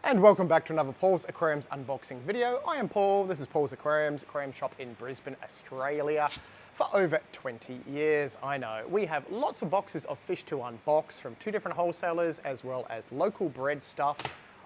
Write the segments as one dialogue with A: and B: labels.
A: And welcome back to another Paul's Aquariums unboxing video. I am Paul, this is Paul's Aquariums, aquarium shop in Brisbane, Australia for over 20 years. I know, we have lots of boxes of fish to unbox from two different wholesalers as well as local bred stuff,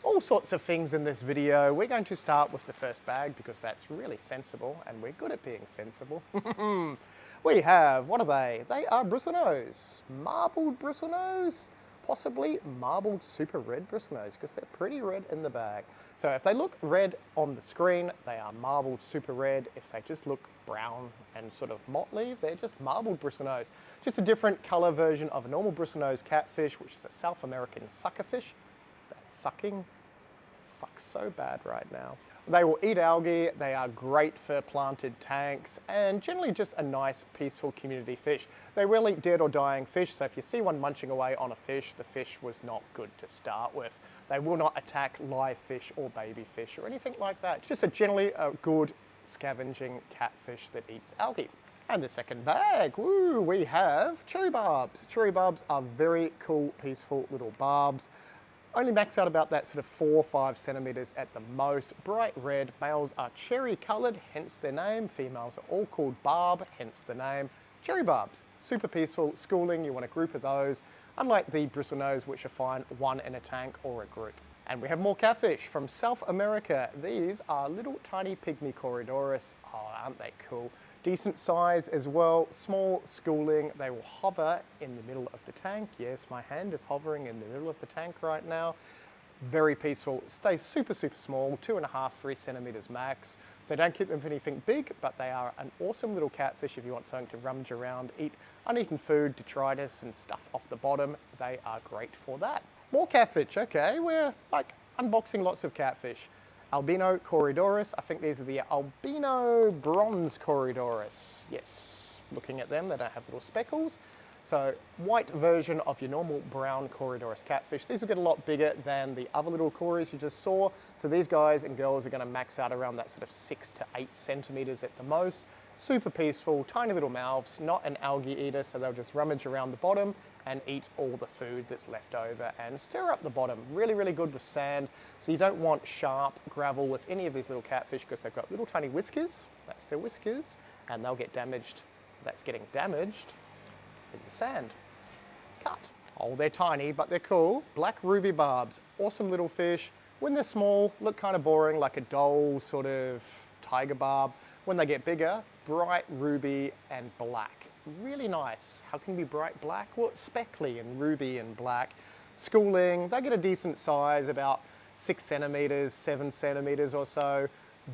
A: all sorts of things in this video. We're going to start with the first bag because that's really sensible and we're good at being sensible. We have, what are they? They are bristlenose, marbled bristlenose. Possibly marbled super red bristlenose because they're pretty red in the bag. So if they look red on the screen, they are marbled super red. If they just look brown and sort of motley, they're just marbled bristlenose. Just a different color version of a normal bristlenose catfish, which is a South American suckerfish. That's sucking. Sucks so bad right now. They will eat algae, they are great for planted tanks, and generally just a nice, peaceful community fish. They will eat dead or dying fish, so if you see one munching away on a fish, the fish was not good to start with. They will not attack live fish or baby fish or anything like that. Just generally a good scavenging catfish that eats algae. And the second bag, woo, we have cherry barbs. Cherry barbs are very cool, peaceful little barbs. Only max out about that sort of 4 or 5 centimeters at the most. Bright red, males are cherry colored, hence their name. Females are all called barb, hence the name. Cherry barbs, super peaceful, schooling, you want a group of those. Unlike the bristlenose, which are fine one in a tank or a group. And we have more catfish from South America. These are little tiny pygmy corridorus. Oh, aren't they cool? Decent size as well, small, schooling. They will hover in the middle of the tank. Yes, my hand is hovering in the middle of the tank right now. Very peaceful, stays super, super small, 2.5, 3 centimeters max. So don't keep them for anything big, but they are an awesome little catfish if you want something to rummage around, eat uneaten food, detritus and stuff off the bottom. They are great for that. More catfish, okay, we're like unboxing lots of catfish. Albino corridorus, I think these are the albino bronze corridorus. Yes, looking at them, they don't have little speckles. So white version of your normal brown corridorus catfish. These will get a lot bigger than the other little corys you just saw. So these guys and girls are gonna max out around that sort of 6 to 8 centimeters at the most. Super peaceful, tiny little mouths, not an algae eater, so they'll just rummage around the bottom and eat all the food that's left over and stir up the bottom. Really, really good with sand. So you don't want sharp gravel with any of these little catfish because they've got little tiny whiskers. That's their whiskers, and they'll get damaged. That's getting damaged in the sand. Cut. Oh, they're tiny, but they're cool. Black ruby barbs, awesome little fish. When they're small, look kind of boring, like a dull sort of tiger barb. When they get bigger, bright ruby and black. Really nice. How can you be bright black? Well, speckly and ruby and black. Schooling, they get a decent size, about 6 centimeters, 7 centimeters or so.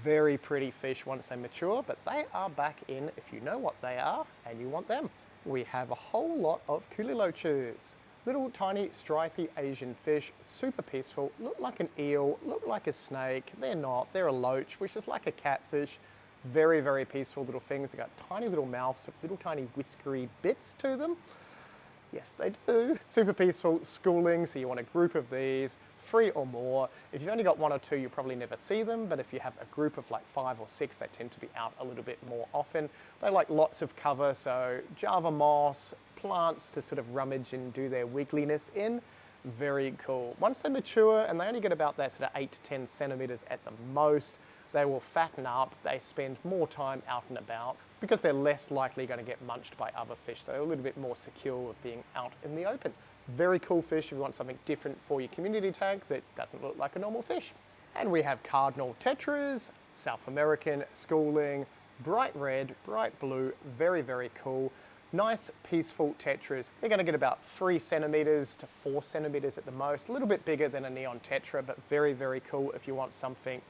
A: Very pretty fish once they mature, but they are back in if you know what they are and you want them. We have a whole lot of loaches. Little tiny stripy Asian fish, super peaceful, look like an eel, look like a snake. They're not, they're a loach, which is like a catfish. Very, very peaceful little things. They've got tiny little mouths with little tiny whiskery bits to them. Yes, they do. Super peaceful, schooling, so you want a group of these, 3 or more. If you've only got 1 or 2, you'll probably never see them, but if you have a group of like 5 or 6, they tend to be out a little bit more often. They like lots of cover, so Java moss, plants to sort of rummage and do their wiggliness in. Very cool. Once they mature, and they only get about that sort of 8 to 10 centimeters at the most, they will fatten up, they spend more time out and about because they're less likely going to get munched by other fish. So they're a little bit more secure with being out in the open. Very cool fish if you want something different for your community tank that doesn't look like a normal fish. And we have cardinal tetras, South American, schooling, bright red, bright blue, very, very cool. Nice, peaceful tetras. They're going to get about 3 centimeters to 4 centimeters at the most. A little bit bigger than a neon tetra, but very, very cool if you want something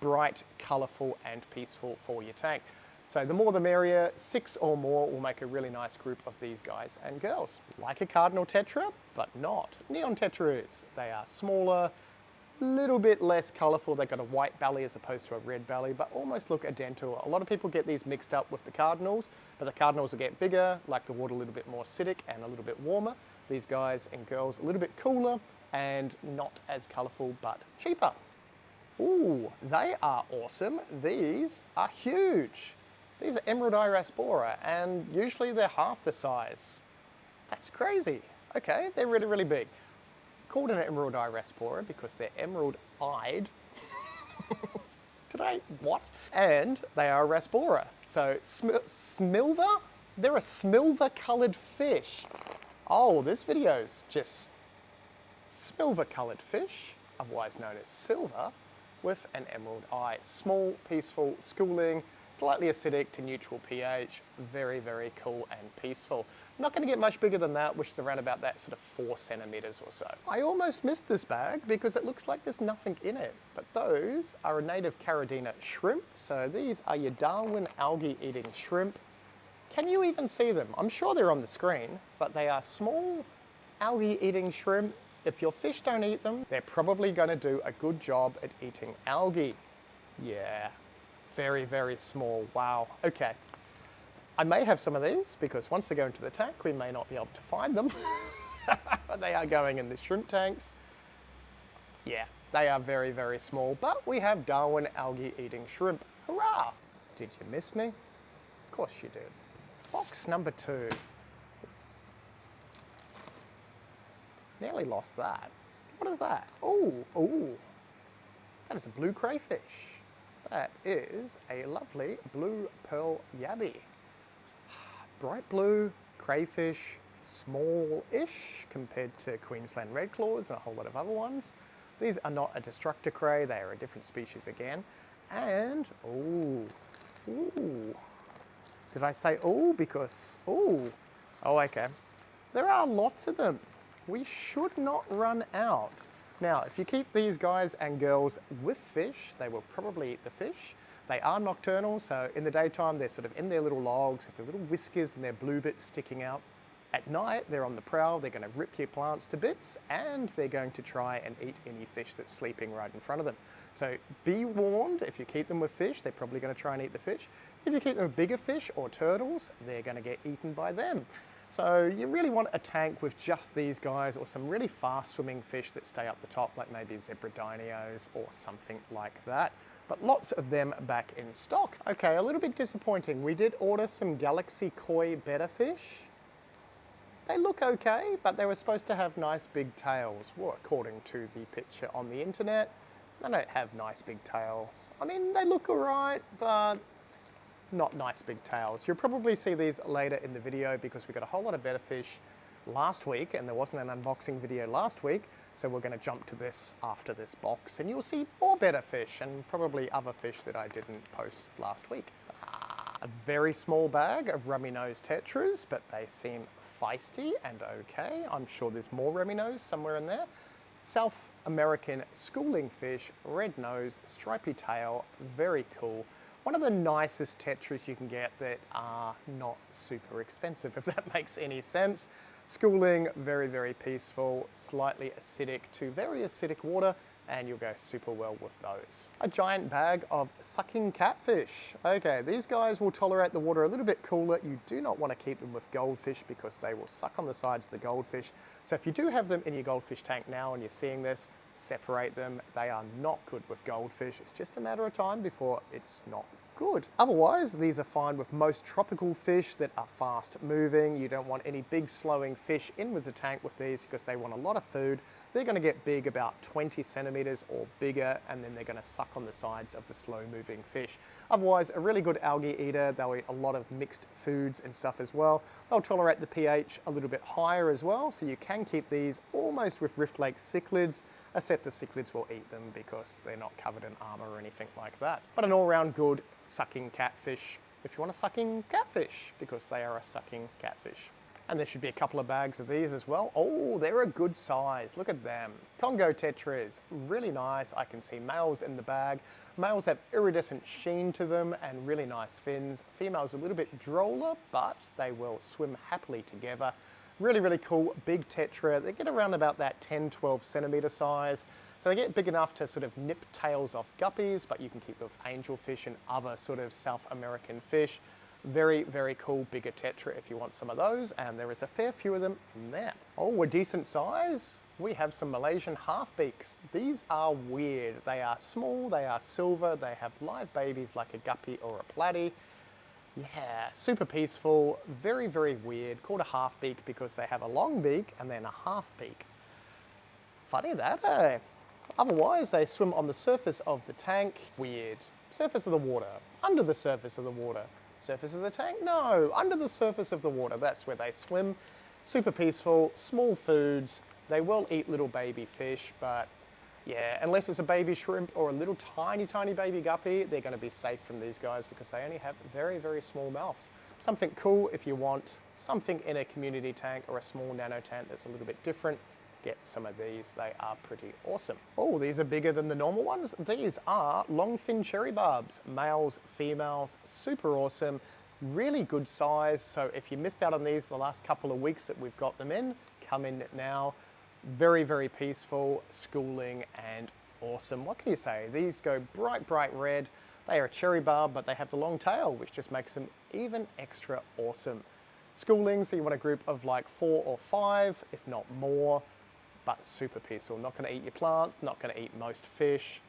A: bright, colourful and peaceful for your tank. So the more the merrier, 6 or more will make a really nice group of these guys and girls. Like a cardinal tetra, but not. Neon tetras, they are smaller, little bit less colourful. They've got a white belly as opposed to a red belly, but almost look identical. A lot of people get these mixed up with the cardinals, but the cardinals will get bigger, like the water a little bit more acidic and a little bit warmer. These guys and girls a little bit cooler and not as colourful, but cheaper. Ooh, they are awesome. These are huge. These are emerald eye rasbora, and usually they're half the size. That's crazy. Okay, they're really, really big. called an emerald eye raspora because they're emerald-eyed. What? And they are a rasbora. So smilver? They're a smilver-coloured fish. Oh, this video's just smilver-coloured fish, otherwise known as silver, with an emerald eye. Small, peaceful, schooling, slightly acidic to neutral pH. Very, very cool and peaceful. Not going to get much bigger than that, which is around about that sort of 4 centimetres or so. I almost missed this bag because it looks like there's nothing in it. But those are a native Caridina shrimp. So these are your Darwin algae-eating shrimp. Can you even see them? I'm sure they're on the screen, but they are small algae-eating shrimp. If your fish don't eat them, they're probably going to do a good job at eating algae. Yeah, very, very small. Wow. Okay. I may have some of these because once they go into the tank, we may not be able to find them. But they are going in the shrimp tanks. Yeah, they are very, very small, but we have Darwin algae-eating shrimp. Hurrah! Did you miss me? Of course you did. Box number 2. Nearly lost that. What is that? Oh, that is a blue crayfish. That is a lovely blue pearl yabby. Bright blue crayfish, small-ish compared to Queensland red claws and a whole lot of other ones. These are not a destructor cray, they are a different species again. And, did I say because, oh, okay. There are lots of them. We should not run out. Now, if you keep these guys and girls with fish, they will probably eat the fish. They are nocturnal, so in the daytime, they're sort of in their little logs, with their little whiskers and their blue bits sticking out. At night, they're on the prowl, they're going to rip your plants to bits, and they're going to try and eat any fish that's sleeping right in front of them. So be warned, if you keep them with fish, they're probably going to try and eat the fish. If you keep them with bigger fish or turtles, they're going to get eaten by them. So you really want a tank with just these guys or some really fast swimming fish that stay up the top, like maybe zebradinios or something like that. But lots of them back in stock. Okay, a little bit disappointing. We did order some Galaxy koi betta fish. They look okay, but they were supposed to have nice big tails. Well, according to the picture on the internet, they don't have nice big tails. I mean, they look all right, but not nice big tails. You'll probably see these later in the video because we got a whole lot of betta fish last week and there wasn't an unboxing video last week, so we're going to jump to this after this box and you'll see more betta fish and probably other fish that I didn't post last week. A very small bag of rummy nose tetras, but they seem feisty and okay. I'm sure there's more rummy nose somewhere in there. South American schooling fish, red nose, stripy tail, very cool. One of the nicest tetras you can get that are not super expensive, if that makes any sense. Schooling, very, very peaceful, slightly acidic to very acidic water, and you'll go super well with those. A giant bag of sucking catfish. Okay, these guys will tolerate the water a little bit cooler. You do not want to keep them with goldfish because they will suck on the sides of the goldfish. So if you do have them in your goldfish tank now and you're seeing this, separate them. They are not good with goldfish. It's just a matter of time before it's not good. Otherwise, these are fine with most tropical fish that are fast moving. You don't want any big slowing fish in with the tank with these because they want a lot of food. They're going to get big, about 20 centimeters or bigger, and then they're going to suck on the sides of the slow moving fish. Otherwise, a really good algae eater. They'll eat a lot of mixed foods and stuff as well. They'll tolerate the pH a little bit higher as well, so you can keep these almost with Rift Lake cichlids, except the cichlids will eat them because they're not covered in armor or anything like that. But an all-round good sucking catfish if you want a sucking catfish, because they are a sucking catfish. And there should be a couple of bags of these as well. Oh, they're a good size. Look at them. Congo Tetras, really nice. I can see males in the bag. Males have iridescent sheen to them and really nice fins. Females a little bit droller, but they will swim happily together. Really, really cool, big tetra. They get around about that 10, 12 centimeter size. So they get big enough to sort of nip tails off guppies, but you can keep with angelfish and other sort of South American fish. Very, very cool, bigger tetra if you want some of those, and there is a fair few of them in there. Oh, a decent size. We have some Malaysian half-beaks. These are weird. They are small, they are silver, they have live babies like a guppy or a platy. Yeah, super peaceful, very, very weird. Called a half-beak because they have a long beak and then a half-beak. Funny that, eh? Otherwise, they swim on the surface of the tank. Weird. Surface of the water. Under the surface of the water. Surface of the tank? No, under the surface of the water. That's where they swim. Super peaceful, small foods. They will eat little baby fish, but yeah, unless it's a baby shrimp or a little tiny, tiny baby guppy, they're going to be safe from these guys because they only have very, very small mouths. Something cool if you want something in a community tank or a small nano tank that's a little bit different, get some of these. They are pretty awesome. Oh, these are bigger than the normal ones. These are longfin cherry barbs, males, females, super awesome, really good size. So if you missed out on these the last couple of weeks that we've got them in, come in now. Very, very peaceful, schooling, and awesome. What can you say? These go bright, bright red. They are a cherry barb, but they have the long tail, which just makes them even extra awesome. Schooling, so you want a group of like 4 or 5, if not more, but super peaceful. Not going to eat your plants, not going to eat most fish.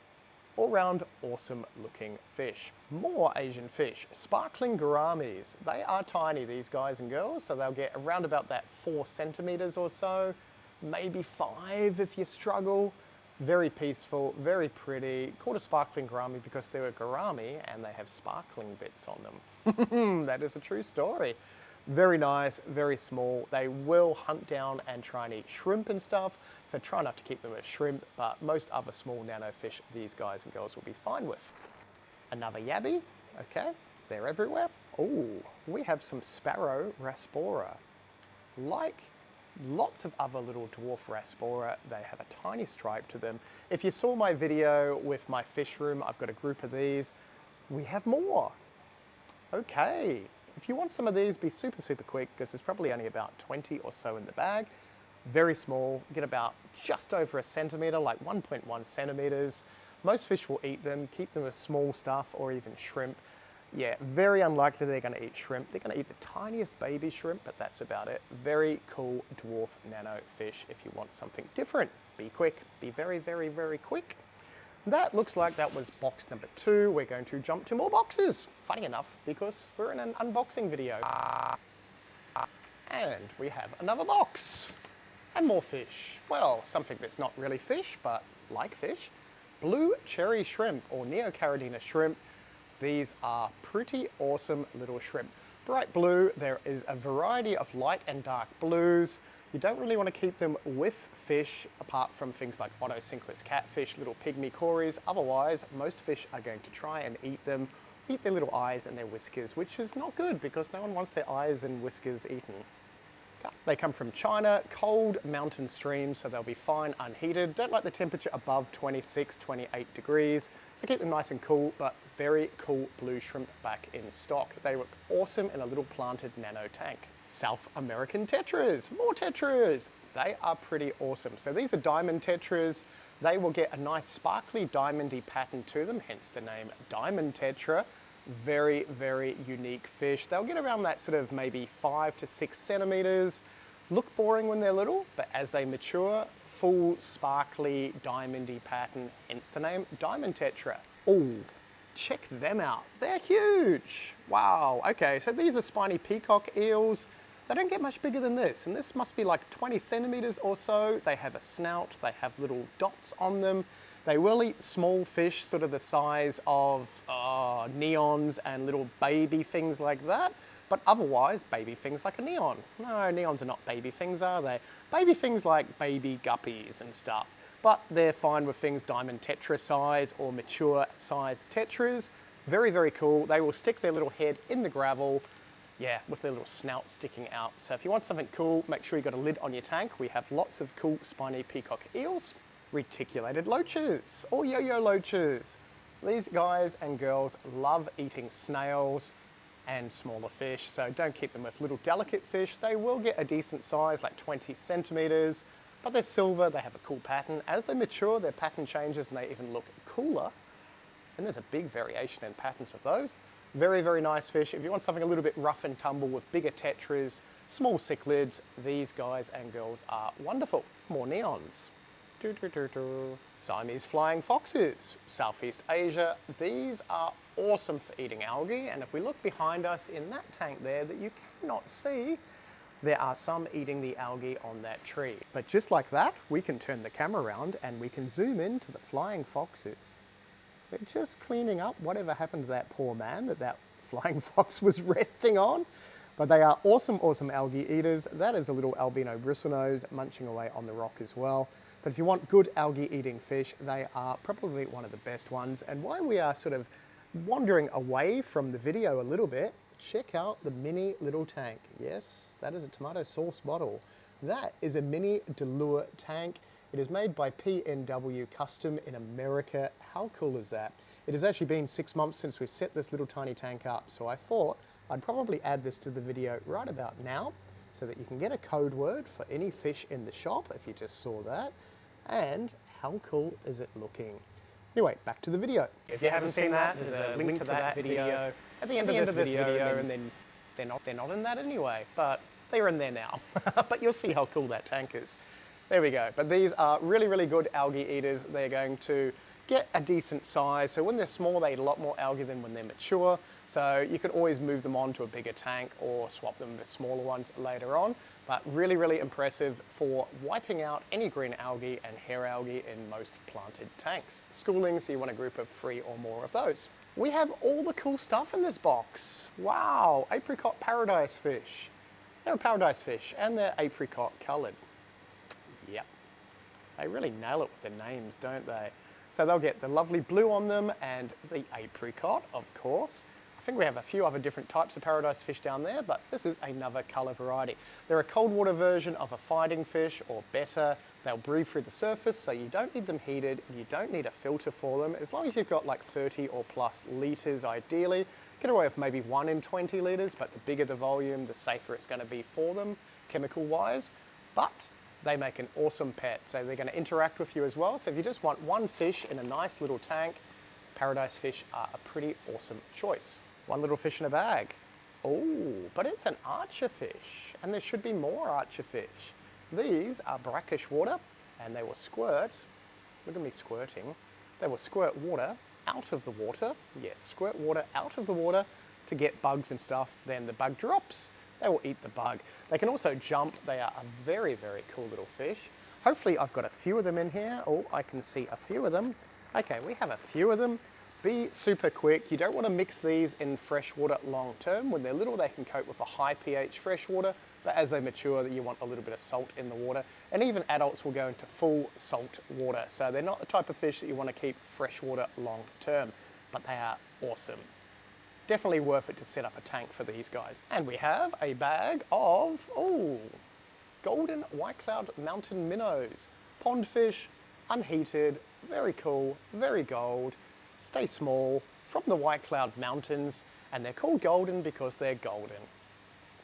A: All round awesome looking fish. More Asian fish, sparkling gouramis. They are tiny, these guys and girls, so they'll get around about that 4 centimeters or so. Maybe 5 if you struggle. Very peaceful, very pretty. Called a sparkling gourami because they're a gourami and they have sparkling bits on them. That is a true story. Very nice, very small. They will hunt down and try and eat shrimp and stuff, so try not to keep them as shrimp, but most other small nano fish these guys and girls will be fine with. Another yabby, okay, they're everywhere. Oh, we have some sparrow rasbora. Like lots of other little dwarf rasbora, they have a tiny stripe to them. If you saw my video with my fish room, I've got a group of these. We have more. Okay, if you want some of these, be super, super quick because there's probably only about 20 or so in the bag. Very small, get about just over a centimeter, like 1.1 centimeters. Most fish will eat them, keep them as small stuff or even shrimp. Yeah, very unlikely they're going to eat shrimp. They're going to eat the tiniest baby shrimp, but that's about it. Very cool dwarf nano fish if you want something different. Be quick, be very, very, very quick. That looks like that was box number 2. We're going to jump to more boxes. Funny enough, because we're in an unboxing video. And we have another box. And more fish. Well, something that's not really fish, but like fish. Blue cherry shrimp or Neocaridina shrimp. These are pretty awesome little shrimp. Bright blue, there is a variety of light and dark blues. You don't really want to keep them with fish apart from things like otocinclus catfish, little pygmy cories. Otherwise, most fish are going to try and eat them, eat their little eyes and their whiskers, which is not good because no one wants their eyes and whiskers eaten. They come from China, cold mountain streams, so they'll be fine unheated. Don't like the temperature above 26, 28 degrees, so keep them nice and cool, but very cool blue shrimp back in stock. They look awesome in a little planted nano tank. South American tetras, more tetras. They are pretty awesome. So these are diamond tetras. They will get a nice sparkly diamondy pattern to them, hence the name diamond tetra. Very, very unique fish. They'll get around that sort of maybe 5 to 6 centimeters. Look boring when they're little, but as they mature, full sparkly diamondy pattern, hence the name diamond tetra. Oh, check them out. They're huge. Wow. Okay, so these are spiny peacock eels. They don't get much bigger than this, and this must be like 20 centimeters or so. They have a snout, they have little dots on them. They will eat small fish, sort of the size of neons and little baby things like that. But otherwise, baby things like a neon. No, neons are not baby things, are they? Baby things like baby guppies and stuff. But they're fine with things diamond tetra size or mature size tetras. Very, very cool. They will stick their little head in the gravel, yeah, with their little snout sticking out. So if you want something cool, make sure you've got a lid on your tank. We have lots of cool spiny peacock eels. Reticulated loaches or yo-yo loaches. These guys and girls love eating snails and smaller fish, so don't keep them with little delicate fish. They will get a decent size, like 20 centimeters, but they're silver, they have a cool pattern. As they mature, their pattern changes and they even look cooler. And there's a big variation in patterns with those. Very, very nice fish. If you want something a little bit rough and tumble with bigger tetras, small cichlids, these guys and girls are wonderful. More neons. Siamese flying foxes, Southeast Asia. These are awesome for eating algae, and if we look behind us in that tank there that you cannot see, there are some eating the algae on that tree. But just like that, we can turn the camera around and we can zoom in to the flying foxes. They're just cleaning up whatever happened to that poor man that flying fox was resting on. But they are awesome, awesome algae eaters. That is a little albino bristlenose munching away on the rock as well. But if you want good algae eating fish, they are probably one of the best ones. And why we are sort of wandering away from the video a little bit, check out the mini little tank. Yes, that is a tomato sauce bottle. That is a mini Delure tank. It is made by PNW Custom in America. How cool is that? It has actually been 6 months since we've set this little tiny tank up, so I thought I'd probably add this to the video right about now so that you can get a code word for any fish in the shop if you just saw that. And how cool is it looking? Anyway, back to the video. If you haven't seen that, there's a link to that video at the end of this video, and then they're not in that anyway, but they're in there now. But you'll see how cool that tank is. There we go. But these are really, really good algae eaters. They're going to get a decent size. So when they're small, they eat a lot more algae than when they're mature. So you can always move them on to a bigger tank or swap them with smaller ones later on. But really, really impressive for wiping out any green algae and hair algae in most planted tanks. Schooling, so you want a group of 3 or more of those. We have all the cool stuff in this box. Wow, apricot paradise fish. They're a paradise fish and they're apricot coloured. Yep, they really nail it with their names, don't they? So they'll get the lovely blue on them and the apricot, of course. I think we have a few other different types of paradise fish down there, but this is another colour variety. They're a cold water version of a fighting fish or betta. They'll breathe through the surface, so you don't need them heated, you don't need a filter for them. As long as you've got like 30 or plus litres ideally, get away with maybe 1 in 20 litres, but the bigger the volume, the safer it's going to be for them, chemical-wise. But they make an awesome pet, so they're going to interact with you as well. So if you just want one fish in a nice little tank, paradise fish are a pretty awesome choice. One little fish in a bag. Oh, but it's an archer fish, and there should be more archer fish. These are brackish water, and they will squirt, look at me squirting, they will squirt water out of the water, yes, squirt water out of the water to get bugs and stuff. Then the bug drops, they will eat the bug. They can also jump. They are a very, very cool little fish. Hopefully I've got a few of them in here. Oh, I can see a few of them. Okay, we have a few of them. Be super quick. You don't want to mix these in fresh water long term. When they're little, they can cope with a high pH fresh water, but as they mature, you want a little bit of salt in the water. And even adults will go into full salt water. So they're not the type of fish that you want to keep fresh water long term, but they are awesome. Definitely worth it to set up a tank for these guys. And we have a bag of, oh, golden white cloud mountain minnows. Pond fish, unheated, very cool, very gold, stay small, from the White Cloud Mountains, and they're called golden because they're golden.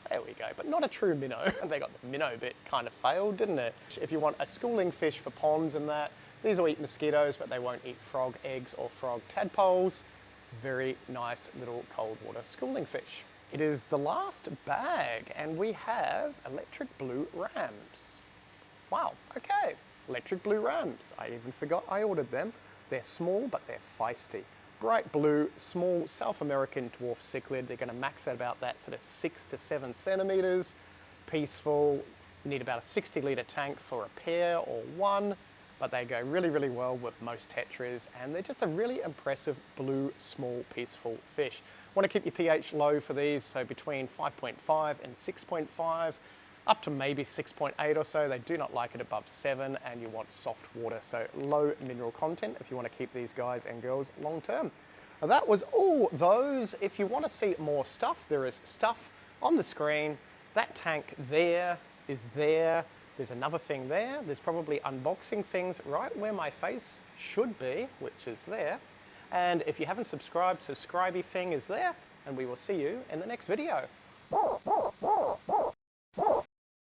A: There we go, but not a true minnow. They got the minnow bit kind of failed, didn't it? If you want a schooling fish for ponds and that, these will eat mosquitoes, but they won't eat frog eggs or frog tadpoles. Very nice little cold water schooling fish. It is the last bag, and we have electric blue rams. Wow, okay, electric blue rams. I even forgot I ordered them. They're small, but they're feisty. Bright blue, small South American dwarf cichlid. They're gonna max at about that sort of 6 to 7 centimeters. Peaceful, you need about a 60-litre tank for a pair or one, but they go really, really well with most Tetras, and they're just a really impressive blue, small, peaceful fish. Want to keep your pH low for these, so between 5.5 and 6.5, up to maybe 6.8 or so. They do not like it above 7, and you want soft water, so low mineral content if you want to keep these guys and girls long term. Now that was all those. If you want to see more stuff, there is stuff on the screen. That tank there is there. There's another thing there. There's probably unboxing things right where my face should be, which is there. And if you haven't subscribed, subscribey thing is there, and we will see you in the next video.